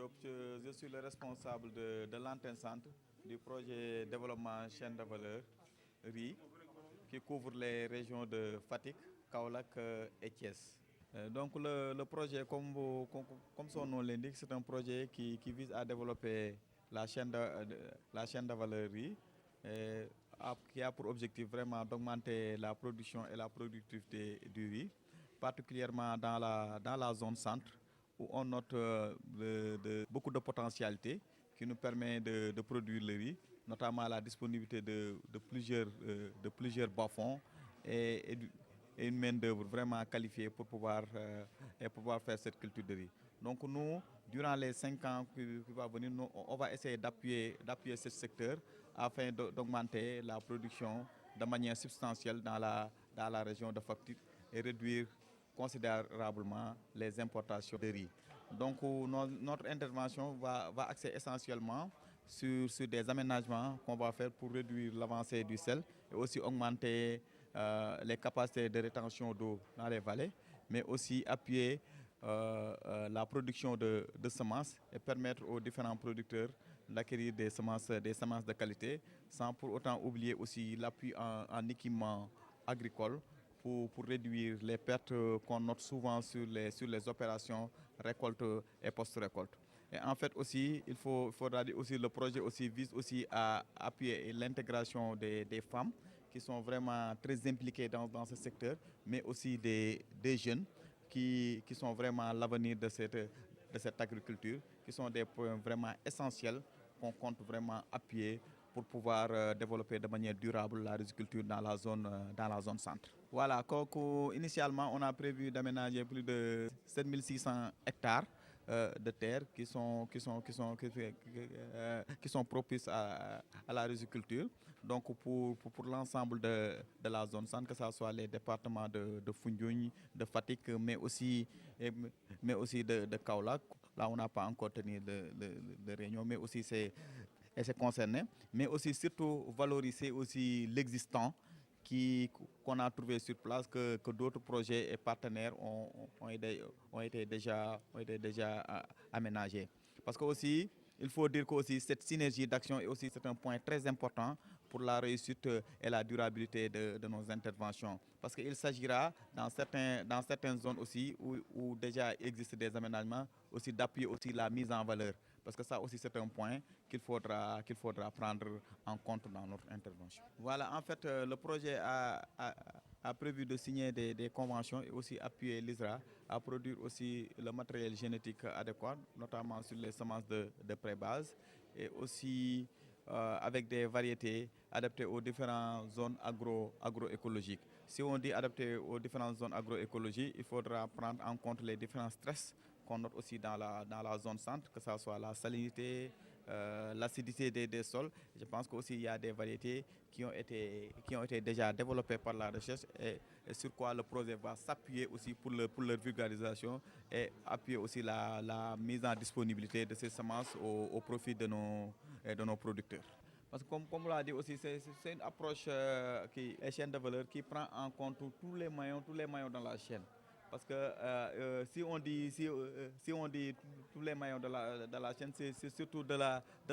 Diop, je suis le responsable de l'antenne centre du projet développement chaîne de valeur riz qui couvre les régions de Fatick, Kaolack et Thiès. Donc le projet, comme son nom l'indique, c'est un projet qui vise à développer la chaîne de valeur riz qui a pour objectif vraiment d'augmenter la production et la productivité du riz, particulièrement dans la zone centre où on note beaucoup de potentialités qui nous permet de produire le riz, notamment la disponibilité de plusieurs bas-fonds et une main-d'œuvre vraiment qualifiée pour pouvoir faire cette culture de riz. Donc nous, durant les 5 ans qui va venir, on va essayer d'appuyer ce secteur afin d'augmenter la production de manière substantielle dans la région de Fatick et réduire considérablement les importations de riz. Donc notre intervention va axer essentiellement sur des aménagements qu'on va faire pour réduire l'avancée du sel et aussi augmenter les capacités de rétention d'eau dans les vallées, mais aussi appuyer la production de semences et permettre aux différents producteurs d'acquérir des semences de qualité, sans pour autant oublier aussi l'appui en équipement agricole pour réduire les pertes qu'on note souvent sur les opérations récolte et post-récolte. Et en fait aussi, faudra dire aussi le projet aussi vise aussi à appuyer l'intégration des femmes qui sont vraiment très impliquées dans ce secteur, mais aussi des jeunes qui sont vraiment l'avenir de cette agriculture, qui sont des points vraiment essentiels qu'on compte vraiment appuyer pour pouvoir développer de manière durable la riziculture dans la zone centre. Voilà, initialement, on a prévu d'aménager plus de 7600 hectares de terres qui sont propices à la riziculture. Donc pour l'ensemble de la zone centre, que ce soit les départements de Foundiougne, de Fatick, mais aussi de Kaolack. Là, on n'a pas encore tenu de réunion, mais aussi c'est concerné. Mais aussi surtout valoriser aussi l'existant qu'on a trouvé sur place, que d'autres projets et partenaires ont été déjà aménagés. Parce que aussi, il faut dire que aussi cette synergie d'action est aussi c'est un point très important pour la réussite et la durabilité de nos interventions. Parce qu'il s'agira dans certaines zones aussi où déjà existent des aménagements, aussi d'appuyer aussi la mise en valeur. Parce que ça aussi c'est un point qu'il faudra prendre en compte dans notre intervention. Voilà, en fait, le projet a prévu de signer des conventions et aussi appuyer l'ISRA à produire aussi le matériel génétique adéquat, notamment sur les semences de pré-base et aussi avec des variétés adaptées aux différentes zones agroécologiques. Si on dit adaptées aux différentes zones agroécologiques, il faudra prendre en compte les différents stress qu'on note aussi dans la zone centre, que ce soit la salinité, l'acidité des sols. Je pense qu'aussi il y a des variétés qui ont été déjà développées par la recherche et sur quoi le projet va s'appuyer aussi pour leur vulgarisation et appuyer aussi la mise en disponibilité de ces semences au profit de nos producteurs. Parce que comme on l'a dit aussi, c'est une approche qui est chaîne de valeur qui prend en compte tous les maillons dans la chaîne. Parce que si on dit tous les maillons de la chaîne, c'est surtout de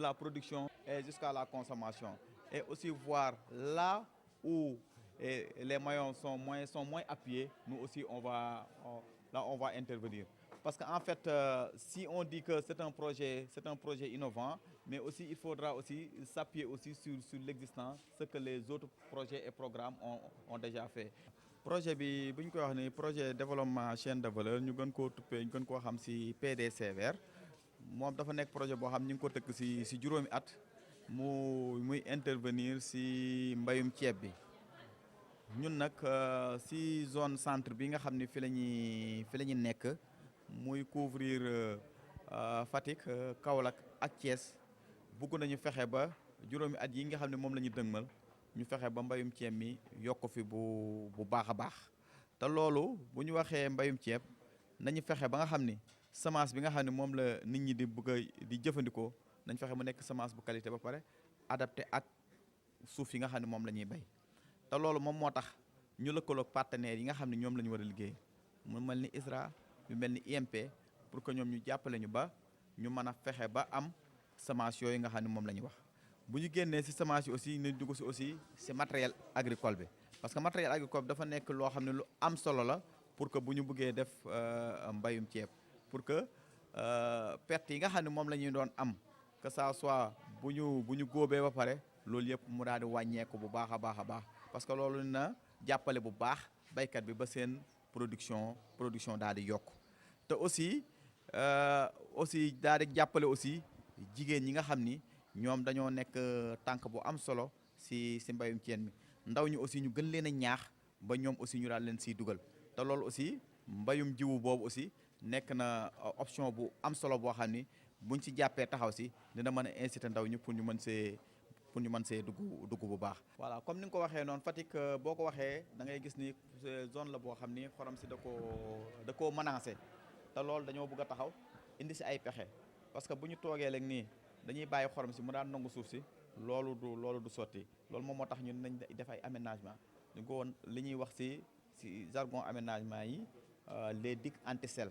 la production et jusqu'à la consommation. Et aussi voir là où les maillons sont moins appuyés, nous aussi on va intervenir. Parce qu'en fait, si on dit que c'est un projet innovant, mais aussi il faudra aussi s'appuyer aussi sur l'existant, ce que les autres projets et programmes ont déjà fait. Projet bi bu ñu koy wax ni projet développement chaîne de valeur ñu gën koo tuppee ñu gën koo xam ci PDCVR moom dafa nekk projet boo xam ñu ngi ko tëkk ci juróomi at muy intervenir ci mbayum ceeb bi. ñun nag ci zone centre bi nga xam ne fi la ñuy nekk muy couvrir Fatick, Kaolack ak Thiès bëgg nañu fexe ba juróomi at yi nga xam ne moom la ñu dëgmal ñu fexe ba mbayum ceeb mi yokk fi bu baax a baax te loolu bu ñu waxee mbayum ceeb nañu fexe ba nga xam ni semence bi nga xam ne moom la nit ñi di bëgg di jëfandikoo nañ fexe mu nekk semence bu qualité ba pare adapté ak suuf yi nga xam ne moom la ñuy bay te loolu moom moo tax ñu lëkkaloog partenaires yi nga xam ne ñoom la ñu war a liggéey mu mel ni ISRA mu mel ni IMP pour que ñoom ñu jàppale ñu ba ñu mën a fexe ba am semence yooyu nga xam ne moom la ñu wax. bu ñu génnee si semence yi aussi nañ dugg si aussi si matériel agricole bi parce que matériel agricole bi dafa nekk loo xam ne lu am solo la pour que bu ñu bëggee def mbayum ceeb pour que perte yi nga xam ne moom la ñuy doon am que ça soit bu ñu góobee ba pare loolu yëpp mu daal di wàññeeku bu baax a baax a baax parce que loolu na jàppale bu baax baykat bi ba seen production daal di yokk te aussi daal di jàppale aussi jigéen ñi nga xam ni ñoom dañoo nekk tànk bu am solo si mbayum ceeb mi ndaw ñi aussi ñu gën leen a ñaax ba ñoom aussi ñu daal leen siy dugal te loolu aussi mbayum jiwu boobu aussi nekk na option bu am solo boo xam ni buñ ci jàppee taxaw si dina mën a inciter ndaw ñi pour ñu mën see dugg bu baax. voilà comme ni nga ko waxee noonu Fatick boo ko waxee da ngay gis ni zone la boo xam ni xorom si da koo menacé te loolu dañoo bëgg a taxaw indi si ay pexe parce que bu ñu toogee léegi nii dañuy bàyyi xorom si mu daan nangu suuf si loolu du sotti loolu moom moo tax ñun nañ def ay aménagement ñu ko woon li ñuy wax si jargon aménagement yi les digues anti-sel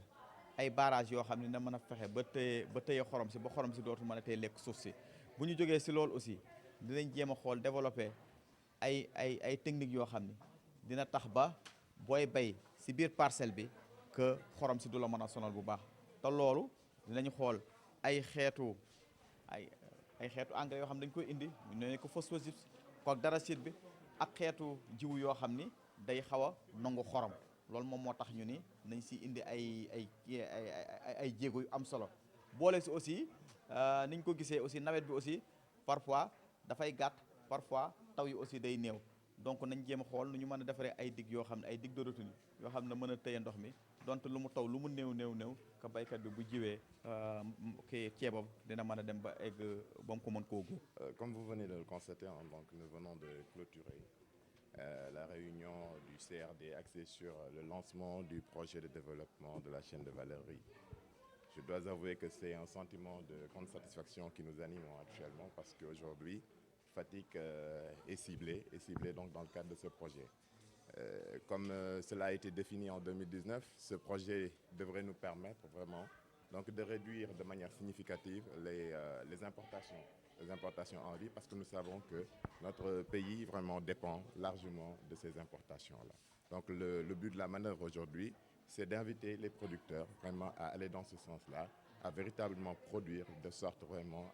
ay barrage yoo xam ne na mën a fexe ba tëye xorom si ba xorom si dootu mën a tey lekk suuf si bu ñu jógee si loolu aussi dinañ jéem a xool développer ay techniques yoo xam ne dina tax ba booy bay si biir parcelle bi que xorom si du la mën a sonal bu baax te loolu dinañ xool ay xeetu engrais yoo xam ne dañ koy indi ñu ne ko phosphogypse ko daracide bi ak xeetu jiwu yoo xam ni day xaw a nangu xorom loolu moom moo tax ñu ni nañ si indi ay jéego yu am solo boole si aussi niñ ko gisee aussi nawet bi aussi parfois dafay gàtt parfois taw yi aussi day néew donc nañ jéem a xool nu ñu mën a defaree ay dig yoo xam ne ay dig de retenue yoo xam ne mën a tëye ndox mi donte lu mu taw lu mu néew que baykat bi bu jiwee kii ceebam dina mën a dem ba egg ba mu ko mën koo góob. Comme vous venez de le constater, donc nous venons de clôturer la réunion du CRD axée sur le lancement du projet de développement de la chaîne de valeur riz. Je dois avouer que c'est un sentiment de grande satisfaction qui nous anime actuellement parce qu'aujourd'hui, Fatick est ciblé donc dans le cadre de ce projet. Comme cela a été défini en 2019, ce projet devrait nous permettre vraiment donc de réduire de manière significative les importations en riz parce que nous savons que notre pays vraiment dépend largement de ces importations-là. Donc le but de la manœuvre aujourd'hui, c'est d'inviter les producteurs vraiment à aller dans ce sens-là, à véritablement produire de sorte vraiment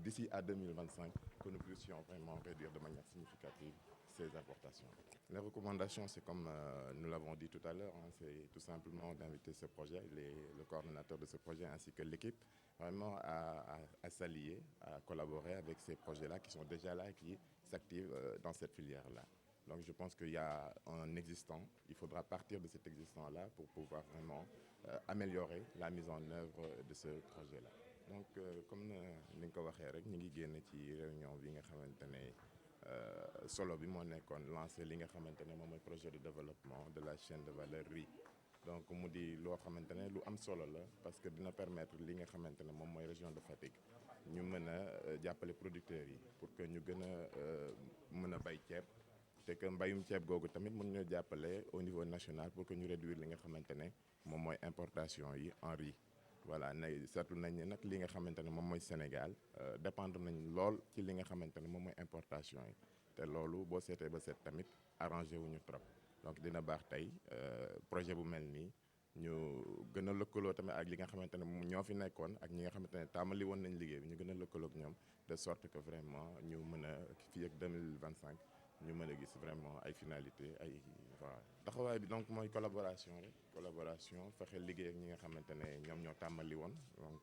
d'ici à 2025 que nous puissions vraiment réduire de manière significative ces importations. Les recommandations, c'est comme nous l'avons dit tout à l'heure, c'est tout simplement d'inviter ce projet, le coordonnateur de ce projet ainsi que l'équipe, vraiment à s'allier, à collaborer avec ces projets-là qui sont déjà là et qui s'activent dans cette filière-là. Donc je pense qu'il y a un existant, il faudra partir de cet existant-là pour pouvoir vraiment améliorer la mise en œuvre de ce projet-là. Donc comme ni nga ko waxee rek ñu ngi génn ci réunion bi nga xamante ne solo bi moo nekkoon lancé li nga xamante ne moom mooy projet de développement de la chaîne de valeur riz. Donc mu di loo xamante ne lu am solo la parce que dina permettre li nga xamante ne moom mooy région de Fatick ñu mën a jàppale producteurs yi pour que ñu gën a mën a bay ceeb. te que mbayum ceeb googu tamit mën ñu jàppale au niveau national pour que ñu réduire li nga xamante ne moom mooy importation yi en riz. Voilà seetlu nañ ne nag li nga xamante ne moom mooy Sénégal dépendre nañ lool ci li nga xamante ne moom mooy importation yi te loolu boo seetee ba seet tamit arrangé wuñu trop donc dina baax tey projet bu mel nii ñu gën a lëkkaloo tamit ak li nga xamante ne ñoo fi nekkoon ak ñi nga xamante ne tàmbali woon nañ liggéey bi ñu gën a lëkkaloo ak ñoom de sorte que vraiment ñu mën a fii ak 2025 ñu mën a gis vraiment ay finalité ay voilà taxawaay bi donc mooy collaboration rek fexe liggéey ak ñi nga xamante ne ñoom ñoo tàmbali woon donc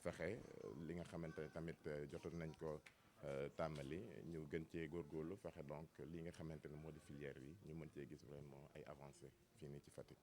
fexe li nga xamante ne tamit jotoon nañ ko tàmbali ñu gën cee góorgóorlu fexe donc li nga xamante ne moo di filière bi ñu mën cee gis vraiment ay avancées fii nii ci Fatick.